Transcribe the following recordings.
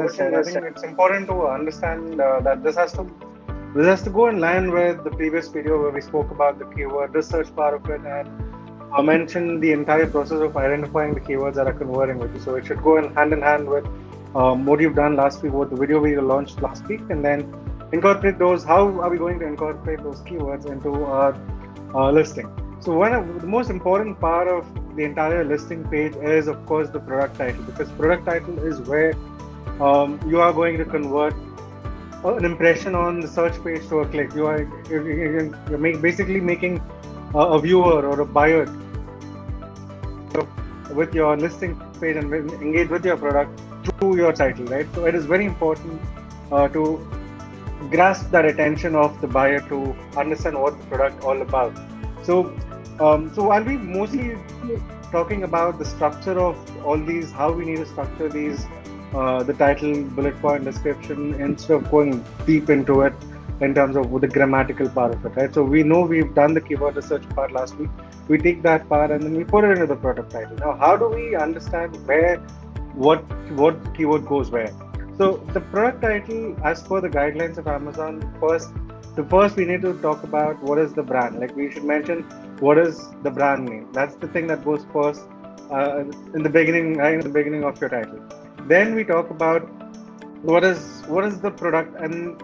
just said, I think it's important to understand that this has to go in line with the previous video where we spoke about the keyword research part of it, and I mentioned the entire process of identifying the keywords that are converting with you. So it should go hand in hand with what you've done last week, what the video we launched last week, and then incorporate those. How are we going to incorporate those keywords into our listing? So one of the most important part of the entire listing page is, of course, the product title, because product title is where you are going to convert an impression on the search page to a click. You're basically making a viewer or a buyer with your listing page and engage with your product through your title, right? So it is very important to grasp that attention of the buyer to understand what the product all about. So while we mostly talking about the structure of all these, how we need to structure these, the title, bullet point, description, instead of going deep into it in terms of the grammatical part of it, right? So we know we've done the keyword research part last week. We take that part and then we put it into the product title. Now, how do we understand what keyword goes where? So the product title, as per the guidelines of Amazon, first we need to talk about what is the brand. Like, we should mention what is the brand name. That's the thing that goes first in the beginning, right in the beginning of your title. Then we talk about what is the product, and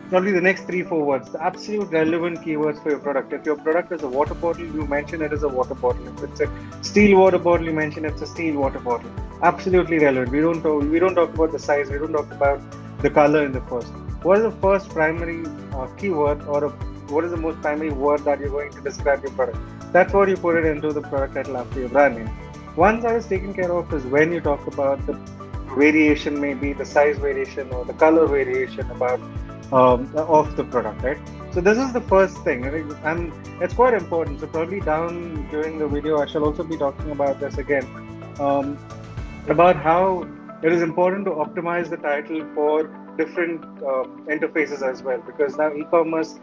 probably the next 3-4 words, the absolute relevant keywords for your product. If your product is a water bottle, you mention it as a water bottle. If it's a steel water bottle, you mention it's a steel water bottle. Absolutely relevant. We don't talk about the size. We don't talk about the color in the first. What is the first primary keyword, or what is the most primary word that you're going to describe your product? That's what you put it into the product title after your brand name. Once that is taken care of is when you talk about the variation, maybe the size variation or the color variation about of the product, right? So this is the first thing, and it's quite important. So probably down during the video, I shall also be talking about this again, about how it is important to optimize the title for different interfaces as well, because now e-commerce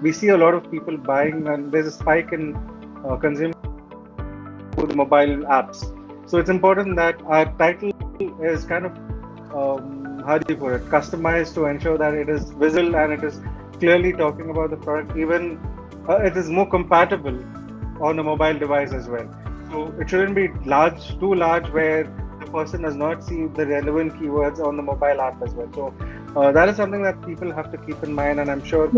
we see a lot of people buying, and there's a spike in consumer the mobile apps. So it's important that our title is kind of how do you put it, customized to ensure that it is visible and it is clearly talking about the product. Even it is more compatible on a mobile device as well. So it shouldn't be too large where the person does not see the relevant keywords on the mobile app as well. So that is something that people have to keep in mind, and I'm sure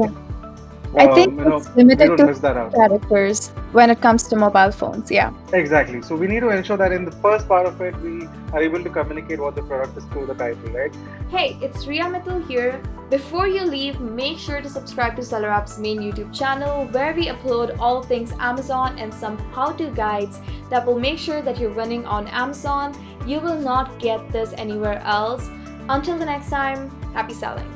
I think it's limited to characters when it comes to mobile phones. Yeah. Exactly. So we need to ensure that in the first part of it, we are able to communicate what the product is through the title, right? Hey, it's Riya Mittal here. Before you leave, make sure to subscribe to Seller App's main YouTube channel, where we upload all things Amazon and some how-to guides that will make sure that you're running on Amazon. You will not get this anywhere else. Until the next time, happy selling.